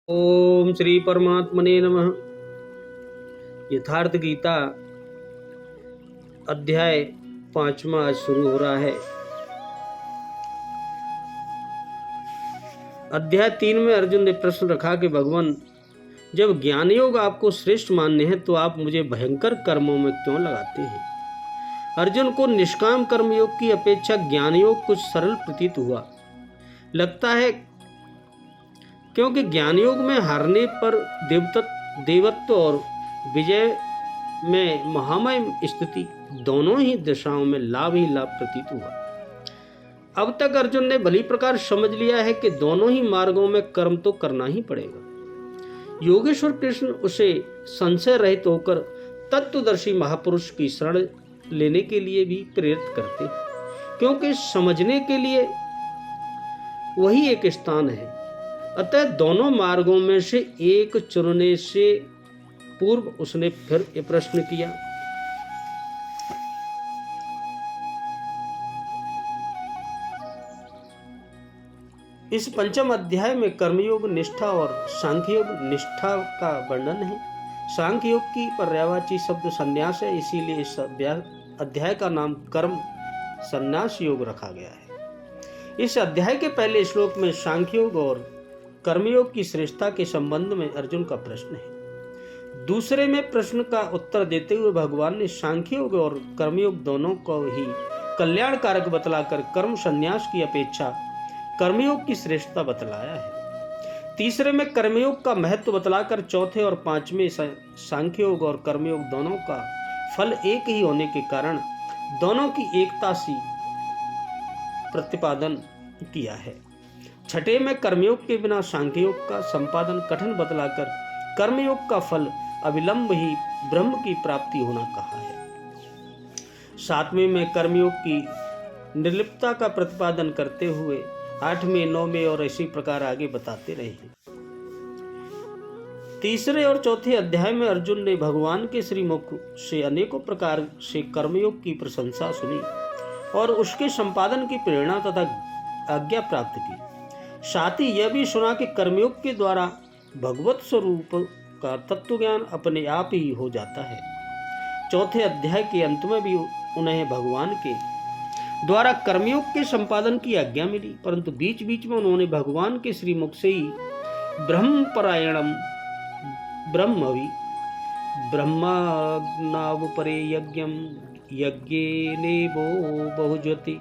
ओम श्री परमात्मने नमः। यथार्थ गीता अध्याय 5वां आज शुरू हो रहा है। अध्याय 3 में अर्जुन ने प्रश्न रखा कि भगवान, जब ज्ञान योग आपको श्रेष्ठ मान्य है तो आप मुझे भयंकर कर्मों में क्यों लगाते हैं। अर्जुन को निष्काम कर्म योग की अपेक्षा ज्ञान योग कुछ सरल प्रतीत हुआ। लगता है क्योंकि ज्ञान योग में हारने पर देवत्व और विजय में महामय स्थिति दोनों ही दिशाओं में लाभ ही लाभ प्रतीत हुआ। अब तक अर्जुन ने भली प्रकार समझ लिया है कि दोनों ही मार्गों में कर्म तो करना ही पड़ेगा। योगेश्वर कृष्ण उसे संशय रहित होकर तत्वदर्शी महापुरुष की शरण लेने के लिए भी प्रेरित करते हैं, क्योंकि समझने के लिए वही एक स्थान है। अतः दोनों मार्गों में से एक चुनने से पूर्व उसने फिर ये प्रश्न किया। इस 5वें अध्याय में कर्मयोग निष्ठा और सांख्य योग निष्ठा का वर्णन है। सांख्य योग की पर्यायवाची शब्द संन्यास है, इसीलिए इस अध्याय का नाम कर्म संन्यास योग रखा गया है। इस अध्याय के पहले श्लोक में सांख्य योग और कर्मयोग की श्रेष्ठता के संबंध में अर्जुन का प्रश्न है। दूसरे में प्रश्न का उत्तर देते हुए भगवान ने सांख्य योग और कर्मयोग दोनों को ही कल्याणकारक बतलाकर कर्म संन्यास की अपेक्षा कर्मयोग की श्रेष्ठता बतलाया है। तीसरे में कर्मयोग का महत्व बतलाकर चौथे और 5वें सांख्य योग और कर्मयोग दोनों का फल एक ही होने के कारण दोनों की एकता सी प्रतिपादन किया है। छठे में कर्मयोग के बिना सांख्य योग का संपादन कठिन बतलाकर कर्मयोग का फल अविलंब ही ब्रह्म की प्राप्ति होना कहा है। 7वें में कर्मयोग की निर्लिप्तता का प्रतिपादन करते हुए 8वें 9वें और इसी प्रकार आगे बताते रहे हैं। तीसरे और चौथे अध्याय में अर्जुन ने भगवान के श्रीमुख से अनेकों प्रकार से कर्मयोग की प्रशंसा सुनी और उसके संपादन की प्रेरणा तथा आज्ञा प्राप्त की। साथ ही यह भी सुना कि कर्मयोग के द्वारा भगवत स्वरूप का तत्व ज्ञान अपने आप ही हो जाता है। चौथे अध्याय के अंत में भी उन्हें भगवान के द्वारा कर्मयोग के संपादन की आज्ञा मिली, परंतु बीच बीच में उन्होंने भगवान के श्रीमुख से ही ब्रह्मपरायणम ब्रह्मवि ब्रह्माग्नावपरे यज्ञम यज्ञेनेवो बहुज्योति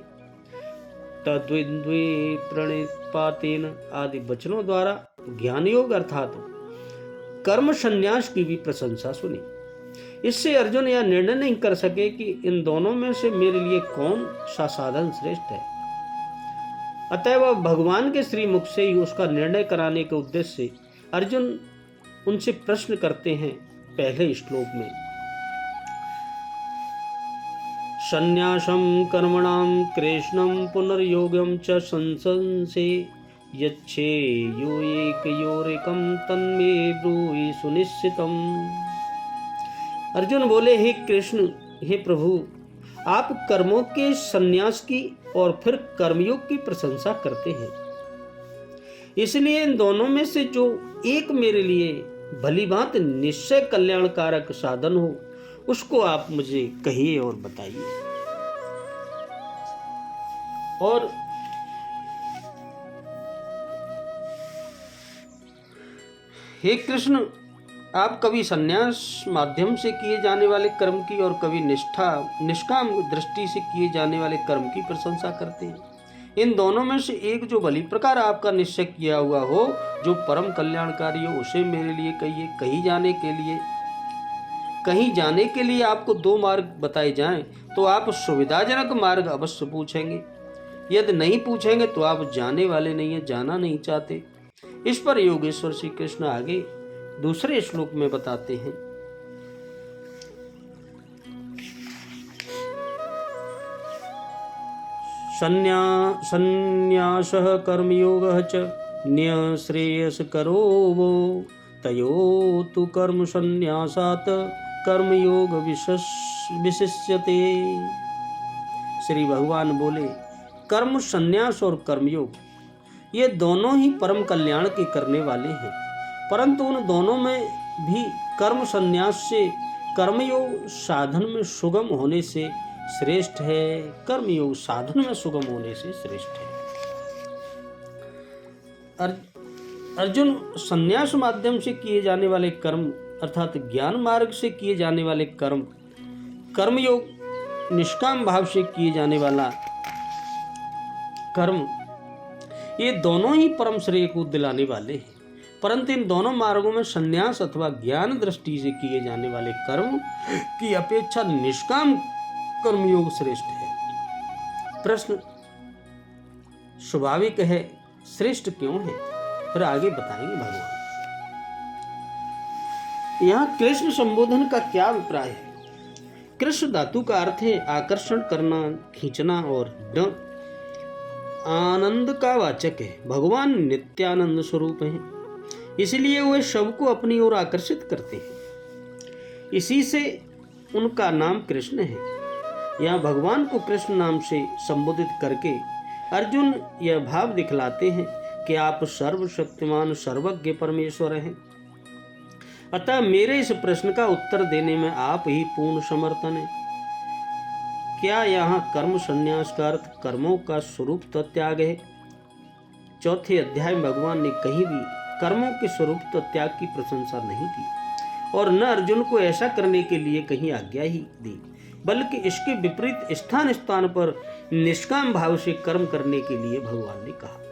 तद्विन्द्वे प्रणिपातेन आदि वचनों द्वारा ज्ञान योग अर्थात कर्म संन्यास की भी प्रशंसा सुनी। इससे अर्जुन यह निर्णय नहीं कर सके कि इन दोनों में से मेरे लिए कौन सा साधन श्रेष्ठ है। अतः वह भगवान के श्रीमुख से ही उसका निर्णय कराने के उद्देश्य से अर्जुन उनसे प्रश्न करते हैं। पहले श्लोक में संन्यासं कर्मणां कृष्णं पुनर्योगं च संसंसे यच्छेयोरेकयोरेकं तन्मे ब्रूहि सुनिश्चितम्। अर्जुन बोले, हे कृष्ण, हे प्रभु, आप कर्मों के संन्यास की और फिर कर्मयोग की प्रशंसा करते हैं, इसलिए इन दोनों में से जो एक मेरे लिए भली बात निश्चय कल्याणकारक साधन हो उसको आप मुझे कहिए और बताइए। और हे कृष्ण, आप कभी संन्यास माध्यम से किए जाने वाले कर्म की और कभी निष्काम दृष्टि से किए जाने वाले कर्म की प्रशंसा करते हैं। इन दोनों में से एक जो भली प्रकार आपका निश्चय किया हुआ हो, जो परम कल्याणकारी हो, उसे मेरे लिए कहिए। कहीं जाने के लिए आपको 2 मार्ग बताए जाएं तो आप सुविधाजनक मार्ग अवश्य पूछेंगे, यदि नहीं पूछेंगे तो आप जाने वाले नहीं हैं, जाना नहीं चाहते। इस पर योगेश्वर श्री कृष्ण आगे दूसरे श्लोक में बताते हैं। संन्यासः कर्मयोगः च न्यश्रेयस्करो वो तयो तु कर्म संन्यासात् कर्मयोग विशिष्यते। श्री भगवान बोले, कर्म संन्यास और कर्मयोग ये दोनों ही परम कल्याण के करने वाले हैं। परंतु उन दोनों में भी कर्म संन्यास से कर्मयोग साधन में सुगम होने से श्रेष्ठ है। कर्मयोग साधन में सुगम होने से श्रेष्ठ है। अर्जुन, संन्यास माध्यम से किए जाने वाले कर्म अर्थात ज्ञान मार्ग से किए जाने वाले कर्म, कर्मयोग निष्काम भाव से किए जाने वाला कर्म, ये दोनों ही परम श्रेय को दिलाने वाले हैं। परंतु इन दोनों मार्गों में संन्यास अथवा ज्ञान दृष्टि से किए जाने वाले कर्म की अपेक्षा निष्काम कर्मयोग श्रेष्ठ है। प्रश्न स्वाभाविक है, श्रेष्ठ क्यों है? फिर आगे बताएंगे भगवान। यहाँ कृष्ण संबोधन का क्या अभिप्राय है? कृष्ण धातु का अर्थ है आकर्षण करना, खींचना, और आनंद का वाचक है। भगवान नित्यानंद स्वरूप हैं, इसलिए वे सबको अपनी ओर आकर्षित करते हैं। इसी से उनका नाम कृष्ण है। यहाँ भगवान को कृष्ण नाम से संबोधित करके अर्जुन यह भाव दिखलाते हैं कि आप सर्वशक्तिमान सर्वज्ञ परमेश्वर हैं। अतः मेरे इस प्रश्न का उत्तर देने में आप ही पूर्ण समर्थन हैं। क्या यहाँ कर्म संन्यास का अर्थ कर्मों का स्वरूप त्याग है? चौथे अध्याय में भगवान ने कहीं भी कर्मों के स्वरूप त्याग की प्रशंसा नहीं की और न अर्जुन को ऐसा करने के लिए कहीं आज्ञा ही दी, बल्कि इसके विपरीत स्थान स्थान पर निष्काम भाव से कर्म करने के लिए भगवान ने कहा।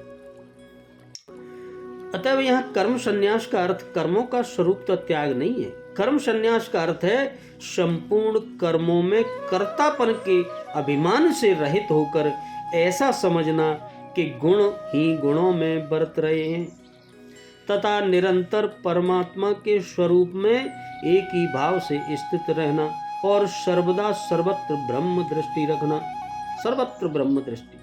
अतः यहाँ कर्म संन्यास का अर्थ कर्मों का स्वरूप त्याग नहीं है। कर्म संन्यास का अर्थ है संपूर्ण कर्मों में कर्तापन के अभिमान से रहित होकर ऐसा समझना कि गुण ही गुणों में बरत रहे हैं तथा निरंतर परमात्मा के स्वरूप में एक ही भाव से स्थित रहना और सर्वदा सर्वत्र ब्रह्म दृष्टि रखना। सर्वत्र ब्रह्म दृष्टि,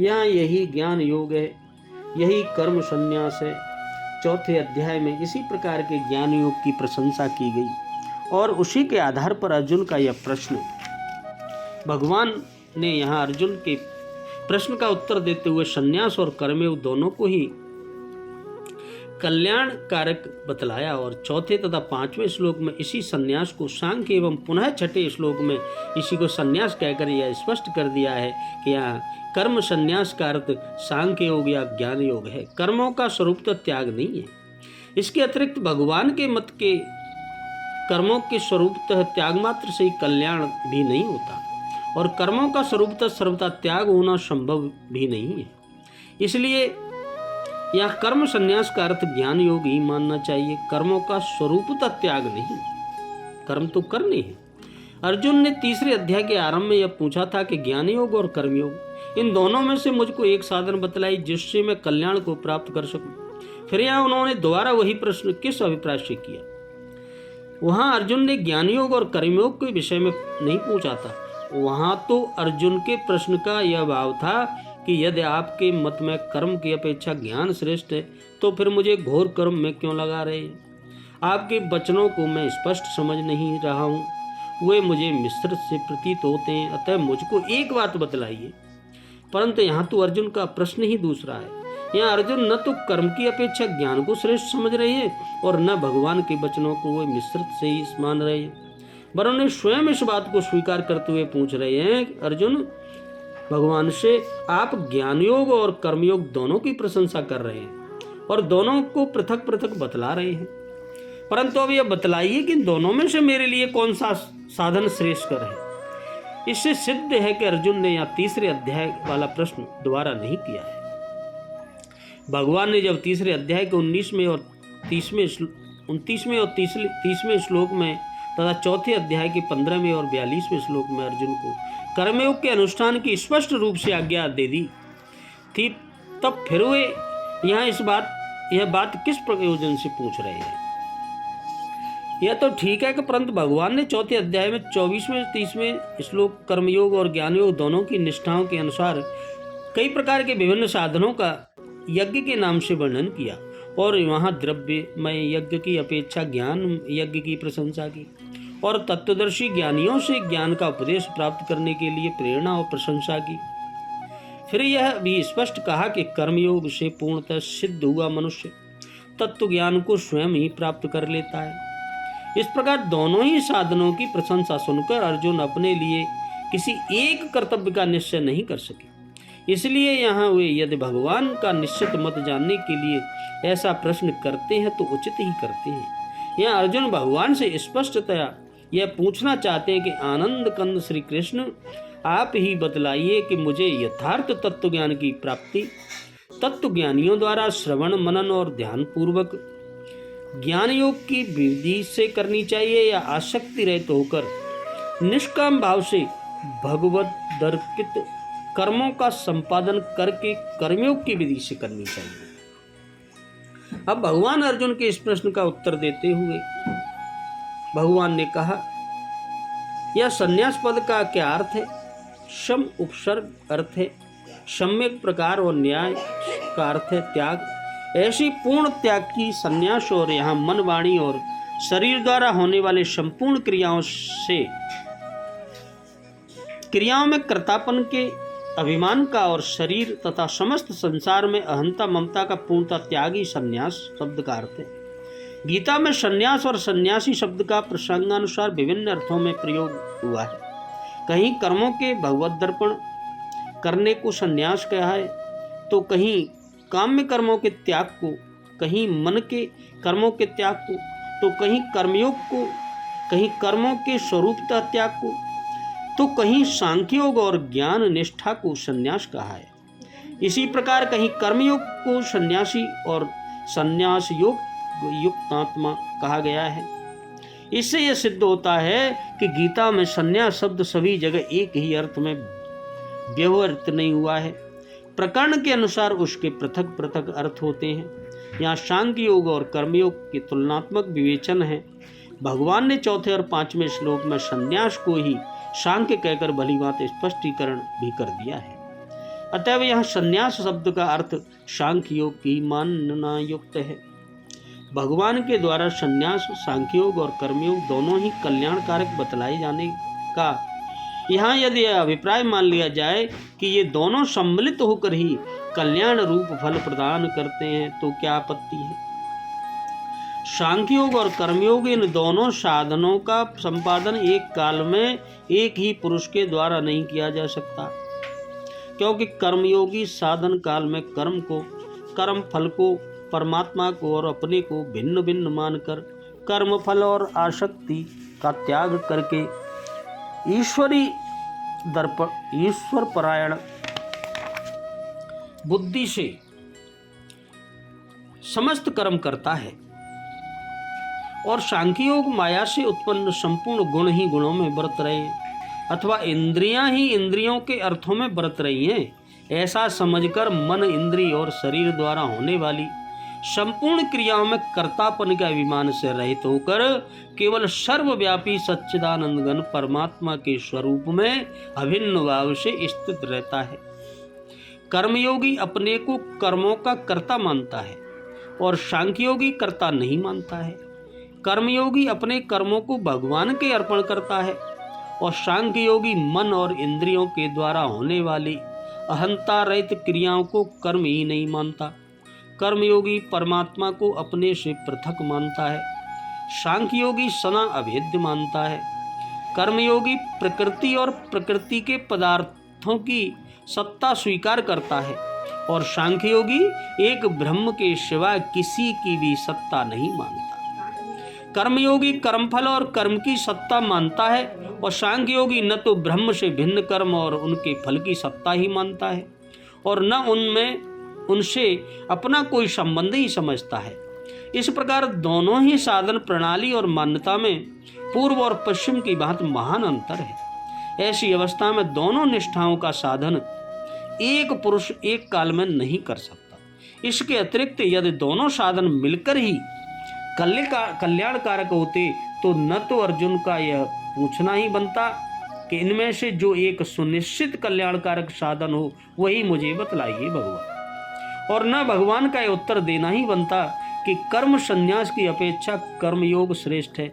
यहाँ यही ज्ञान योग है, यही कर्म संन्यास है। चौथे अध्याय में इसी प्रकार के ज्ञान योग की प्रशंसा की गई और उसी के आधार पर अर्जुन का यह प्रश्न, भगवान ने यहाँ अर्जुन के प्रश्न का उत्तर देते हुए संन्यास और कर्मयोग दोनों को ही कल्याण कारक बतलाया और चौथे तथा पांचवें श्लोक में इसी संन्यास को सांख्य एवं पुनः छठे श्लोक में इसी को संन्यास कहकर यह स्पष्ट कर दिया है कि यहाँ कर्म संन्यास का अर्थ सांख्य योग या ज्ञान योग है। कर्मों का स्वरूप तो त्याग नहीं है। इसके अतिरिक्त भगवान के मत के कर्मों के स्वरूप त्याग मात्र से ही कल्याण भी नहीं होता और कर्मों का स्वरूप सर्वथा त्याग होना संभव भी नहीं है। इसलिए यह कर्म संन्यास का अर्थ ज्ञान योग ही मानना चाहिए। कर्मों का स्वरूप त्याग नहीं, कर्म तो करने हैं। अर्जुन ने तीसरे अध्याय के आरंभ में यह पूछा था कि ज्ञान योग और कर्मयोग, इन दोनों में से मुझको एक साधन बतलाई जिससे मैं कल्याण को प्राप्त कर सकूं। फिर यहाँ उन्होंने दोबारा वही प्रश्न किस अभिप्राय से किया? वहां अर्जुन ने ज्ञान योग और कर्मयोग के विषय में नहीं पूछा था। वहां तो अर्जुन के प्रश्न का यह भाव था कि यदि आपके मत में कर्म की अपेक्षा ज्ञान श्रेष्ठ है तो फिर मुझे घोर कर्म में क्यों लगा रहे हैं? आपके वचनों को मैं स्पष्ट समझ नहीं रहा हूँ, वे मुझे मिश्रित से प्रतीत होते हैं। अतः मुझको एक बात बतलाइए। परंतु यहाँ तो अर्जुन का प्रश्न ही दूसरा है। यहाँ अर्जुन न तो कर्म की अपेक्षा ज्ञान को श्रेष्ठ समझ रहे हैं और न भगवान के वचनों को वे मिश्रित से ही मान रहे हैं, वरन उन्हें स्वयं इस बात को स्वीकार करते हुए पूछ रहे हैं अर्जुन भगवान से, आप ज्ञान योग और कर्मयोग दोनों की प्रशंसा कर रहे हैं और दोनों को पृथक पृथक बतला रहे हैं, परंतु अब यह बतलाइए कि इन दोनों में से मेरे लिए कौन सा साधन श्रेष्ठकर है। इससे सिद्ध है कि अर्जुन ने यहाँ तीसरे अध्याय वाला प्रश्न दोबारा नहीं किया है। भगवान ने जब तीसरे अध्याय के 29वें और 30वें श्लोक में तथा चौथे अध्याय के 15वें और 42वें श्लोक में अर्जुन को कर्मयोग के अनुष्ठान की स्पष्ट रूप से आज्ञा दे दी थी, तब फिर वे यहाँ यह बात किस प्रयोजन से पूछ रहे हैं? यह तो ठीक है कि परंतु भगवान ने चौथे अध्याय में 24वें 30वें श्लोक कर्मयोग और ज्ञान योग दोनों की निष्ठाओं के अनुसार कई प्रकार के विभिन्न साधनों का यज्ञ के नाम से वर्णन किया और वहाँ द्रव्यमय यज्ञ की अपेक्षा ज्ञान यज्ञ की प्रशंसा की और तत्वदर्शी ज्ञानियों से ज्ञान का उपदेश प्राप्त करने के लिए प्रेरणा और प्रशंसा की। फिर यह भी स्पष्ट कहा कि कर्मयोग से पूर्णतः सिद्ध हुआ मनुष्य तत्व ज्ञान को स्वयं ही प्राप्त कर लेता है। इस प्रकार दोनों ही साधनों की प्रशंसा सुनकर अर्जुन अपने लिए किसी एक कर्तव्य का निश्चय नहीं कर सके। इसलिए यहाँ वे यदि भगवान का निश्चित मत जानने के लिए ऐसा प्रश्न करते हैं तो उचित ही करते हैं। यहाँ अर्जुन भगवान से स्पष्टतया यह पूछना चाहते हैं कि आनंद कंद श्री कृष्ण, आप ही बतलाइए कि मुझे यथार्थ तत्व ज्ञान की प्राप्ति तत्व ज्ञानियों द्वारा श्रवण मनन और ध्यान पूर्वक ज्ञान योग की विधि से करनी चाहिए या आसक्ति रहित होकर निष्काम भाव से भगवत दर्पित कर्मों का संपादन करके कर्मयोग की विधि से करनी चाहिए। अब भगवान अर्जुन के इस प्रश्न का उत्तर देते हुए भगवान ने कहा, यह संन्यास पद का क्या अर्थ है? शम उपसर्ग अर्थ है सम्यक प्रकार और न्याय का अर्थ है त्याग। ऐसी पूर्ण त्याग की संन्यास और यहाँ मन वाणी और शरीर द्वारा होने वाले संपूर्ण क्रियाओं में कर्तापन के अभिमान का और शरीर तथा समस्त संसार में अहंता ममता का पूर्णता त्यागी संन्यास शब्द का अर्थ है। गीता में संन्यास और सन्यासी शब्द का प्रसंगानुसार विभिन्न अर्थों में प्रयोग हुआ है। कहीं कर्मों के भगवत दर्पण करने को संन्यास कहा है, तो कहीं काम्य कर्मों के त्याग को, कहीं मन के कर्मों के त्याग को, तो कहीं कर्मयोग को, कहीं कर्मों के स्वरूपता त्याग को, तो कहीं सांख्ययोग और ज्ञान निष्ठा को संन्यास कहा है। इसी प्रकार कहीं कर्मयोग को सन्यासी और संन्यास योग युक्तात्मा कहा गया है। इससे यह सिद्ध होता है कि गीता में संन्यास शब्द सभी जगह एक ही अर्थ में व्यवहृत नहीं हुआ है। प्रकरण के अनुसार उसके पृथक पृथक अर्थ होते हैं। यहाँ सांख्य योग और कर्मयोग के तुलनात्मक विवेचन है। भगवान ने चौथे और पांचवें श्लोक में संन्यास को ही सांख्य कहकर भली बात स्पष्टीकरण भी कर दिया है। अतएव यहाँ संन्यास शब्द का अर्थ सांख्य योग की मानना युक्त है। भगवान के द्वारा संन्यास, सांख्य योग और कर्मयोग दोनों ही कल्याणकारक बतलाए जाने का यहाँ यदि अभिप्राय मान लिया जाए कि ये दोनों सम्मिलित होकर ही कल्याण रूप फल प्रदान करते हैं तो क्या आपत्ति है। सांख्य योग और कर्मयोग इन दोनों साधनों का संपादन एक काल में एक ही पुरुष के द्वारा नहीं किया जा सकता, क्योंकि कर्मयोगी साधन काल में कर्म को, कर्म फल को, परमात्मा को और अपने को भिन्न भिन्न मानकर कर्म फल और आसक्ति का त्याग करके ईश्वर परायण बुद्धि से समस्त कर्म करता है। और सांख्य योग माया से उत्पन्न संपूर्ण गुण ही गुणों में बरत रहे हैं अथवा इंद्रियां ही इंद्रियों के अर्थों में बरत रही हैं। ऐसा समझकर मन, इंद्रिय और शरीर द्वारा होने वाली संपूर्ण क्रियाओं में कर्तापन के अभिमान से रहित होकर केवल सर्वव्यापी सच्चिदानंद घन परमात्मा के स्वरूप में अभिन्न भाव से स्थित रहता है। कर्मयोगी अपने को कर्मों का कर्ता मानता है और सांख्ययोगी कर्ता नहीं मानता है। कर्मयोगी अपने कर्मों को भगवान के अर्पण करता है और सांख्ययोगी मन और इंद्रियों के द्वारा होने वाली अहंता रहित क्रियाओं को कर्म ही नहीं मानता। कर्मयोगी परमात्मा को अपने से पृथक मानता है, सांख्ययोगी सना अभेद्य मानता है। कर्मयोगी प्रकृति और प्रकृति के पदार्थों की सत्ता स्वीकार करता है और सांख्ययोगी एक ब्रह्म के सिवा किसी की भी सत्ता नहीं मानता। कर्मयोगी कर्मफल और कर्म की सत्ता मानता है और सांख्ययोगी न तो ब्रह्म से भिन्न कर्म और उनके फल की सत्ता ही मानता है और न उनसे अपना कोई संबंध ही समझता है। इस प्रकार दोनों ही साधन प्रणाली और मान्यता में पूर्व और पश्चिम की भांति महान अंतर है। ऐसी अवस्था में दोनों निष्ठाओं का साधन एक पुरुष एक काल में नहीं कर सकता। इसके अतिरिक्त यदि दोनों साधन मिलकर ही कल्याणकारक होते तो न तो अर्जुन का यह पूछना ही बनता कि इनमें से जो एक सुनिश्चित कल्याणकारक साधन हो वही मुझे बतलाइए भगवान, और न भगवान का यह उत्तर देना ही बनता कि कर्म संन्यास की अपेक्षा कर्मयोग श्रेष्ठ है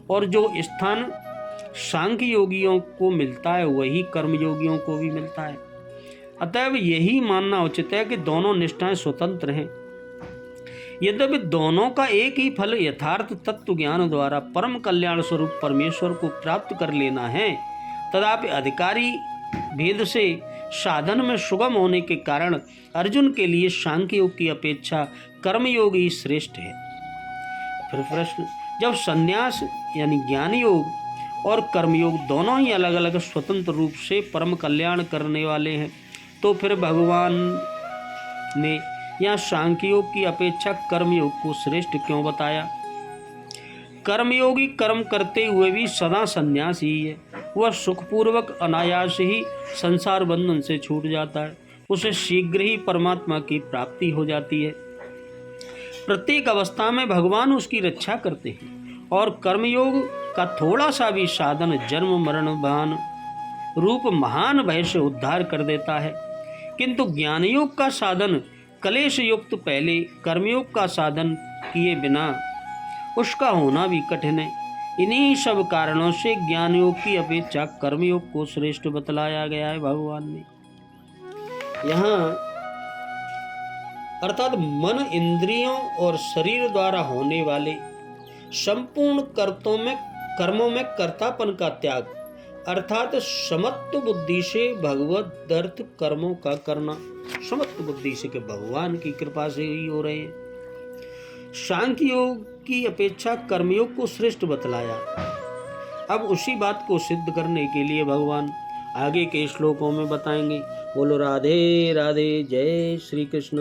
और जो स्थान सांख्य योगियों को मिलता है वही कर्मयोगियों को भी मिलता है। अतएव यही मानना उचित है कि दोनों निष्ठाएं स्वतंत्र हैं। यद्यपि दोनों का एक ही फल यथार्थ तत्व ज्ञान द्वारा परम कल्याण स्वरूप परमेश्वर को प्राप्त कर लेना है, तथापि अधिकारी भेद से साधन में सुगम होने के कारण अर्जुन के लिए सांख्य योग की अपेक्षा कर्मयोग ही श्रेष्ठ है। फिर प्रश्न, जब संन्यास यानी ज्ञान योग और कर्मयोग दोनों ही अलग अलग स्वतंत्र रूप से परम कल्याण करने वाले हैं, तो फिर भगवान ने यहाँ सांख्य योग की अपेक्षा कर्मयोग को श्रेष्ठ क्यों बताया? कर्मयोगी कर्म करते हुए भी सदा संन्यास ही है। वह सुखपूर्वक अनायास ही संसार बंधन से छूट जाता है, उसे शीघ्र ही परमात्मा की प्राप्ति हो जाती है। प्रत्येक अवस्था में भगवान उसकी रक्षा करते हैं और कर्मयोग का थोड़ा सा भी साधन जन्म मरण भान रूप महान भय से उद्धार कर देता है, किंतु ज्ञान योग का साधन कलेश युक्त पहले कर्मयोग का साधन किए बिना उसका होना भी कठिन है। इन्हीं सब कारणों से ज्ञान योग की अपेक्षा कर्मयोग को श्रेष्ठ बतलाया गया है भगवान ने। यहाँ अर्थात मन, इंद्रियों और शरीर द्वारा होने वाले संपूर्ण कर्मों में कर्तापन का त्याग अर्थात समत्व बुद्धि से भगवत अर्थ कर्मों का करना, समत्व बुद्धि से के भगवान की कृपा से ही हो रहे हैं। सांख्य योग की अपेक्षा कर्मयोग को श्रेष्ठ बतलाया। अब उसी बात को सिद्ध करने के लिए भगवान आगे के श्लोकों में बताएंगे। बोलो राधे राधे, जय श्री कृष्ण।